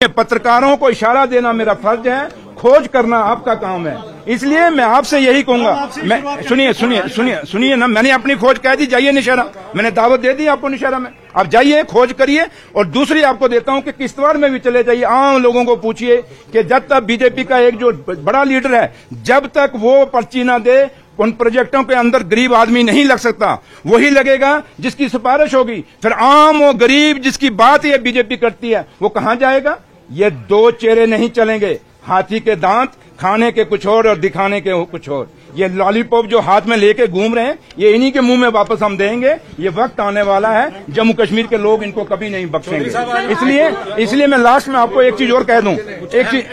पत्रकारों को इशारा देना मेरा फर्ज है, खोज करना आपका काम है। इसलिए मैं आपसे यही कहूंगा, मैं सुनिए ना, मैंने अपनी खोज कह दी, जाइए नौशहरा, मैंने दावत दे दी आपको नौशहरा में, आप जाइए खोज करिए। और दूसरी आपको देता हूं कि किश्तवाड़ में भी चले जाइए, आम लोगों को पूछिए कि जब तक बीजेपी का एक जो बड़ा लीडर है, जब तक वो पर्ची ना दे उन प्रोजेक्टों के अंदर गरीब आदमी नहीं लग सकता। वही लगेगा जिसकी सिफारिश होगी। फिर आम और गरीब जिसकी बात ये बीजेपी करती है वो कहां जाएगा? ये दो चेहरे नहीं चलेंगे, हाथी के दांत, खाने के कुछ और दिखाने के कुछ और। ये लॉलीपॉप जो हाथ में लेके घूम रहे हैं, ये इन्हीं के मुंह में वापस हम देंगे। ये वक्त आने वाला है, जम्मू कश्मीर के लोग इनको कभी नहीं बख्शेंगे। इसलिए मैं लास्ट में आपको एक चीज और कह दूं, एक चीज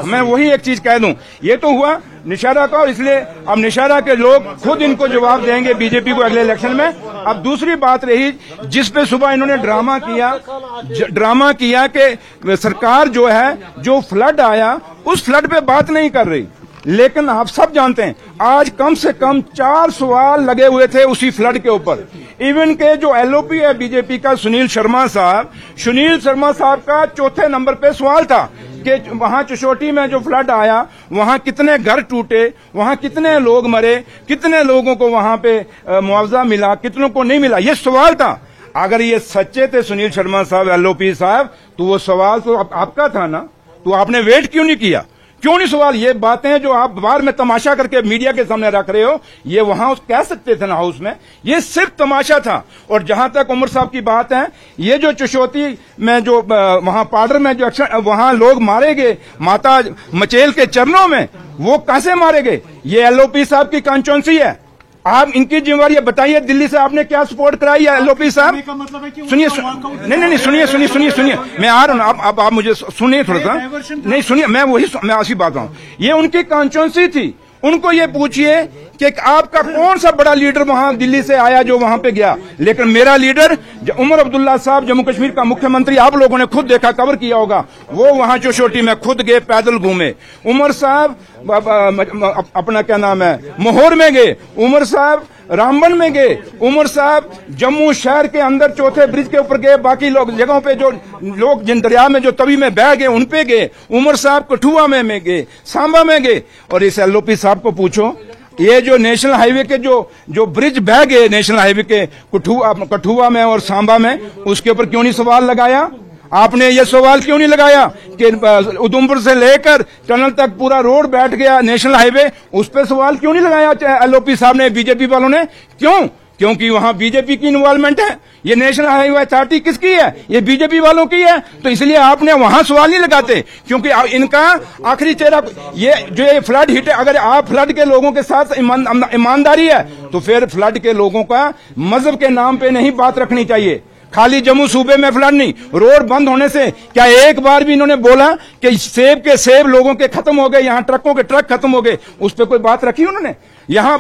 मैं वही एक चीज कह दूं, ये तो हुआ नौशहरा का, इसलिए अब नौशहरा के लोग खुद इनको जवाब देंगे बीजेपी को अगले इलेक्शन में। अब दूसरी बात रही जिस पे सुबह इन्होंने ड्रामा किया कि सरकार जो है, जो फ्लड आया उस फ्लड पे बात नहीं कर रही। लेकिन आप सब जानते हैं आज कम से कम 4 सवाल लगे हुए थे उसी फ्लड के ऊपर। इवन के जो एलओपी है बीजेपी का सुनील शर्मा साहब का चौथे नंबर पे सवाल था कि वहां चशोटी में जो फ्लड आया वहां कितने घर टूटे, वहां कितने लोग मरे, कितने लोगों को वहां पे मुआवजा मिला, कितनों को नहीं मिला, ये सवाल था। अगर ये सच्चे थे सुनील शर्मा साहब, एलओपी साहब, तो वो सवाल तो आपका था ना, तो आपने वेट क्यों नहीं किया? क्यों नहीं सवाल? ये बातें जो आप बाहर में तमाशा करके मीडिया के सामने रख रहे हो, ये वहां कह सकते थे ना हाउस में, ये सिर्फ तमाशा था। और जहां तक उमर साहब की बात है, ये जो चशोती में जो वहां पाडर में जो वहां लोग मारे गए माता मचेल के चरणों में, वो कैसे मारे गए? ये एलओपी साहब की कॉन्स्टिट्यूएंसी है। आप इनकी जिम्मेवारी बताइए, दिल्ली से आपने क्या सपोर्ट कराई है एलओपी साहब? सुनिए, नहीं, सुनिए, मैं आ रहा हूं, आप मुझे सुनिए थोड़ा सा। नहीं सुनिए, मैं ऐसी बात हूं, ये उनकी कॉन्स्टिट्यूएंसी थी। उनको ये पूछिए कि आपका कौन सा बड़ा लीडर वहां दिल्ली से आया जो वहां पे गया। लेकिन मेरा लीडर उमर अब्दुल्ला साहब, जम्मू कश्मीर का मुख्यमंत्री, आप लोगों ने खुद देखा, कवर किया होगा, वो वहां चौशोटी में खुद गए, पैदल घूमे। उमर साहब अपना क्या नाम है, मोहर में गए, उमर साहब रामबन में गए, उमर साहब जम्मू शहर के अंदर चौथे ब्रिज के ऊपर गए, बाकी लोग जगहों पे जो लोग जिन दरिया में जो तवी में बह गए उन पे गए। उमर साहब कठुआ में गए, सांबा में गए। और इस एलओपी साहब को पूछो, ये जो नेशनल हाईवे के जो ब्रिज बह गए नेशनल हाईवे के कठुआ में और सांबा में, उसके ऊपर क्यों नहीं सवाल लगाया? आपने ये सवाल क्यों नहीं लगाया कि उधमपुर से लेकर टनल तक पूरा रोड बैठ गया नेशनल हाईवे, उस पर सवाल क्यों नहीं लगाया एलओपी साहब ने, बीजेपी वालों ने? क्यों? क्योंकि वहां बीजेपी की इन्वॉल्वमेंट है। ये नेशनल हाईवे अथॉरिटी किसकी है? ये बीजेपी वालों की है। तो इसलिए आपने वहां सवाल नहीं लगाते, क्योंकि इनका आखिरी चेहरा ये जो ये फ्लड हिट है। अगर आप फ्लड के लोगों के साथ ईमानदारी है तो फिर फ्लड के लोगों का मजहब के नाम पे नहीं बात रखनी चाहिए। खाली जम्मू सूबे में फ्लड नहीं, रोड बंद होने से क्या एक बार भी इन्होंने बोला कि सेब के सेब लोगों के खत्म हो गए, यहाँ ट्रकों के ट्रक खत्म हो गए, उस पर कोई बात रखी उन्होंने? यहाँ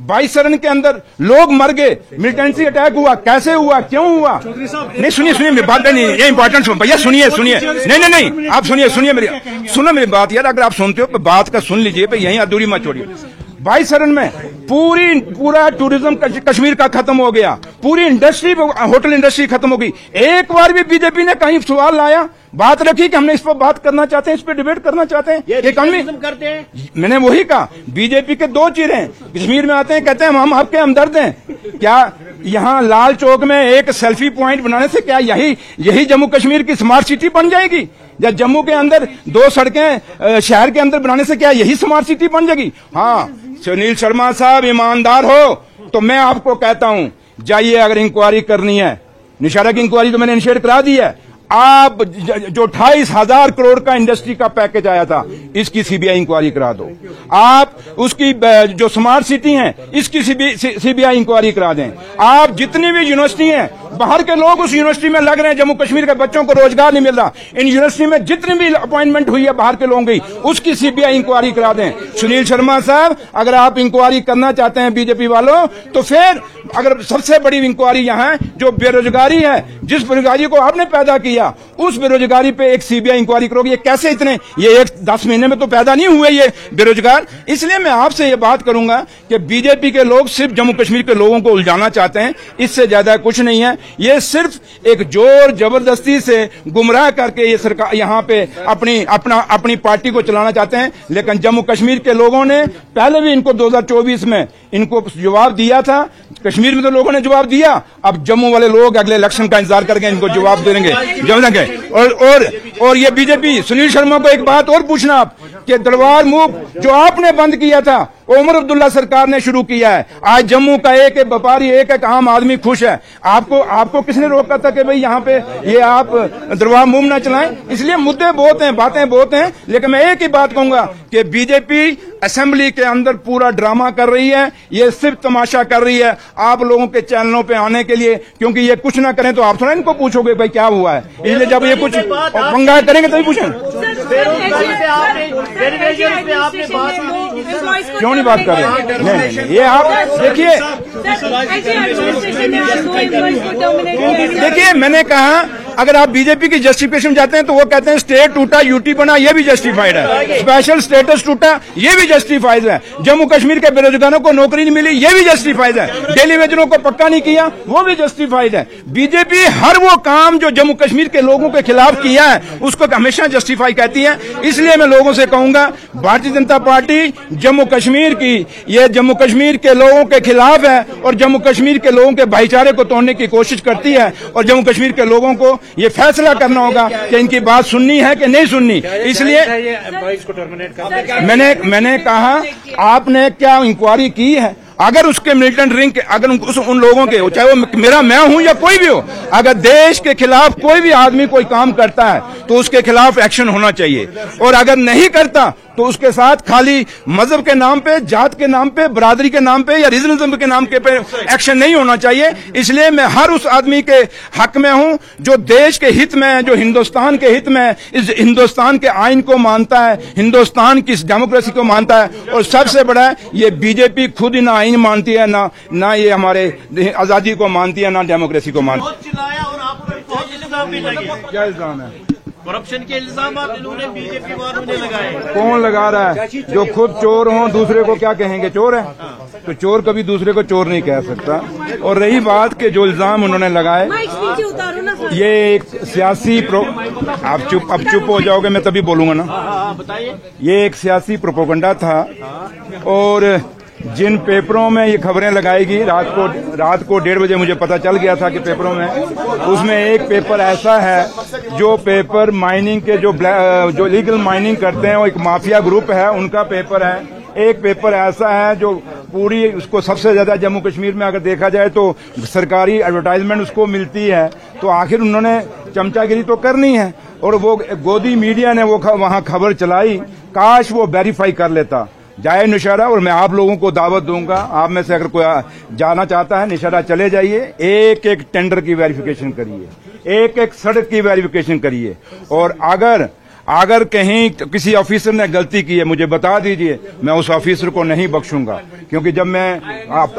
22 शरण के अंदर लोग मर गए, मिलिटेंसी अटैक हुआ, कैसे हुआ, क्यों हुआ? नहीं सुनिए बात नहीं, ये इंपॉर्टेंट भैया, सुनिए नहीं, आप सुनिए मेरी बात यार। अगर आप सुनते हो तो बात का सुन लीजिए, यहीं अधूरी मत छोड़िए। 22 शरण में पूरा टूरिज्म कश्मीर का खत्म हो गया, पूरी इंडस्ट्री, होटल इंडस्ट्री खत्म हो गई। एक बार भी बीजेपी ने कहीं सवाल लाया, बात रखी कि हमने इस पर बात करना चाहते हैं, इस पर डिबेट करना चाहते हैं? इकोनॉमी करते हैं। मैंने वही कहा, बीजेपी के दो चेहरे हैं। कश्मीर में आते हैं, कहते हैं हम आपके हमदर्द हैं। क्या यहाँ लाल चौक में एक सेल्फी पॉइंट बनाने से क्या यही जम्मू कश्मीर की स्मार्ट सिटी बन जाएगी? या जम्मू के अंदर 2 सड़कें शहर के अंदर बनाने से क्या यही स्मार्ट सिटी बन जाएगी? हाँ, सुनील शर्मा साहब ईमानदार हो तो मैं आपको कहता हूं, जाइए, अगर इंक्वायरी करनी है, नौशहरा की इंक्वायरी तो मैंने इनिशिएट करा दी है। आप जो 28,000 करोड़ का इंडस्ट्री का पैकेज आया था, इसकी सीबीआई इंक्वायरी करा दो। आप उसकी जो स्मार्ट सिटी है, इसकी सीबीआई इंक्वायरी करा दें। आप जितनी भी यूनिवर्सिटी हैं, बाहर के लोग उस यूनिवर्सिटी में लग रहे हैं, जम्मू कश्मीर के बच्चों को रोजगार नहीं मिल रहा, इन यूनिवर्सिटी में जितनी भी अपॉइंटमेंट हुई है बाहर के लोगों की, उसकी सीबीआई इंक्वायरी करा दें। सुनील शर्मा साहब, अगर आप इंक्वायरी करना चाहते हैं बीजेपी वालों, तो फिर अगर सबसे बड़ी इंक्वायरी यहाँ जो बेरोजगारी है, जिस बेरोजगारी को आपने पैदा किया, उस बेरोजगारी पे एक सीबीआई इंक्वायरी करोगे। ये कैसे इतने, ये 10 महीने में तो पैदा नहीं हुए ये बेरोजगार। इसलिए मैं आपसे ये बात करूंगा कि बीजेपी के लोग सिर्फ जम्मू कश्मीर के लोगों को उलझाना चाहते हैं, इससे ज्यादा कुछ नहीं है। ये सिर्फ एक जोर जबरदस्ती से गुमराह करके ये सरकार यहाँ पे अपनी पार्टी को चलाना चाहते हैं। लेकिन जम्मू कश्मीर के लोगों ने पहले भी इनको 2024 में इनको जवाब दिया था। कश्मीर में तो लोगों ने जवाब दिया, अब जम्मू वाले लोग अगले इलेक्शन का इंतजार करके इनको जवाब देंगे। और ये बीजेपी, सुनील शर्मा को एक बात और पूछना आप कि दरबार मूव जो आपने बंद किया था उमर अब्दुल्ला सरकार ने शुरू किया है। आज जम्मू का एक एक व्यापारी, एक एक आम आदमी खुश है। आपको किसने रोका था कि भाई यहाँ पे ये आप दरबार मूव ना चलाएं? इसलिए मुद्दे बहुत हैं, बातें बहुत हैं, लेकिन मैं एक ही बात कहूंगा कि बीजेपी असेंबली के अंदर पूरा ड्रामा कर रही है। ये सिर्फ तमाशा कर रही है आप लोगों के चैनलों पे आने के लिए, क्योंकि ये कुछ ना करें तो आप थोड़ा इनको पूछोगे भाई क्या हुआ है। इसलिए जब ये कुछ पंगा करेंगे तभी पूछें। क्यों नहीं बात कर रहे? नहीं, ये आप देखिए मैंने कहा अगर आप बीजेपी की जस्टिफिकेशन जाते हैं तो वो कहते हैं स्टेट टूटा यूटी बना, ये भी जस्टिफाइड है। स्पेशल स्टेटस टूटा, ये भी जस्टिफाइड है। जम्मू कश्मीर के बेरोजगारों को नौकरी नहीं मिली, ये भी जस्टिफाइड है। डेली वेजरों को पक्का नहीं किया, वो भी जस्टिफाइड है। बीजेपी हर वो काम जो जम्मू कश्मीर के लोगों के खिलाफ किया है उसको हमेशा जस्टिफाई कहती है। इसलिए मैं लोगों से कहूंगा भारतीय जनता पार्टी जम्मू कश्मीर की, ये जम्मू कश्मीर के लोगों के खिलाफ है और जम्मू कश्मीर के लोगों के भाईचारे को तोड़ने की कोशिश करती है। और जम्मू कश्मीर के लोगों को ये फैसला करना होगा कि इनकी बात सुननी है कि नहीं सुननी। इसलिए मैंने कहा आपने क्या इंक्वायरी की है? अगर उसके मिलिटेंट रिंग के अगर उन लोगों के, चाहे वो मेरा मैं हूं या कोई भी हो, अगर देश के खिलाफ कोई भी आदमी कोई काम करता है तो उसके खिलाफ एक्शन होना चाहिए। और अगर नहीं करता तो उसके साथ खाली मजहब के नाम पे, जात के नाम पे, बरादरी के नाम पे या रीजनिज्म के नाम के पे एक्शन नहीं होना चाहिए। इसलिए मैं हर उस आदमी के हक में हूं जो देश के हित में, जो हिंदुस्तान के हित में, इस हिंदुस्तान के आइन को मानता है, हिंदुस्तान की डेमोक्रेसी को मानता है। और सबसे बड़ा ये बीजेपी खुद ही ना आइन मानती है, ना ये हमारे आजादी को मानती है, ना डेमोक्रेसी को मानती है। क्या इल्जाम है? करप्शन के इल्जाम इन्होंने बीजेपी वालों ने लगाए। कौन लगा रहा है? जो खुद चोर हो दूसरे को क्या कहेंगे? चोर है? तो चोर कभी दूसरे को चोर नहीं कह सकता। और रही बात के जो इल्जाम उन्होंने लगाए, ये एक सियासी आप चुप हो जाओगे, मैं तभी बोलूंगा ना। बताइए। ये एक सियासी प्रोपोगंडा था और जिन पेपरों में ये खबरें लगाएगी, रात को 1:30 बजे मुझे पता चल गया था कि पेपरों में, उसमें एक पेपर ऐसा है जो पेपर माइनिंग के जो लीगल माइनिंग करते हैं, वो एक माफिया ग्रुप है, उनका पेपर है। एक पेपर ऐसा है जो पूरी उसको सबसे ज्यादा जम्मू कश्मीर में अगर देखा जाए तो सरकारी एडवर्टाइजमेंट उसको मिलती है। तो आखिर उन्होंने चमचागिरी तो करनी है और वो गोदी मीडिया ने वो वहां खबर चलाई। काश वो वेरीफाई कर लेता। जाए नौशहरा, और मैं आप लोगों को दावत दूंगा, आप में से अगर कोई जाना चाहता है नौशहरा चले जाइए, एक एक टेंडर की वेरिफिकेशन करिए, एक एक सड़क की वेरिफिकेशन करिए। और अगर कहीं किसी ऑफिसर ने गलती की है मुझे बता दीजिए, मैं उस ऑफिसर को नहीं बख्शूंगा। क्योंकि जब मैं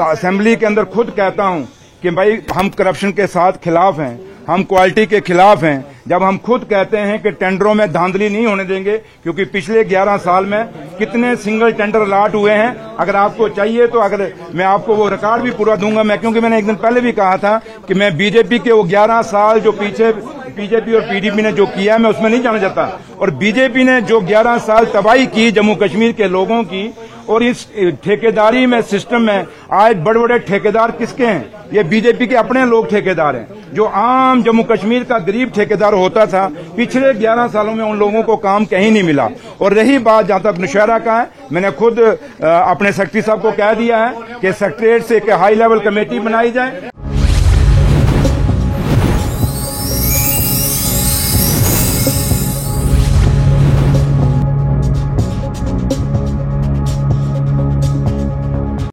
असेंबली के अंदर खुद कहता हूं कि भाई हम करप्शन के साथ खिलाफ हैं, हम क्वालिटी के खिलाफ हैं, जब हम खुद कहते हैं कि टेंडरों में धांधली नहीं होने देंगे, क्योंकि पिछले 11 साल में कितने सिंगल टेंडर अलॉट हुए हैं, अगर आपको चाहिए तो अगर मैं आपको वो रिकॉर्ड भी पूरा दूंगा मैं, क्योंकि मैंने एक दिन पहले भी कहा था कि मैं बीजेपी के वो 11 साल जो पीछे बीजेपी और पीडीपी ने जो किया है मैं उसमें नहीं जाना चाहता। और बीजेपी ने जो 11 साल तबाही की जम्मू कश्मीर के लोगों की, और इस ठेकेदारी में सिस्टम में आज बड़े बड़े ठेकेदार किसके हैं? ये बीजेपी के अपने लोग ठेकेदार हैं। जो आम जम्मू कश्मीर का गरीब ठेकेदार होता था, पिछले 11 सालों में उन लोगों को काम कहीं नहीं मिला। और रही बात जहां तक नौशहरा का है, मैंने खुद अपने सेक्रेटरी साहब को कह दिया है कि सेक्रेटरीट से एक हाई लेवल कमेटी बनाई जाए।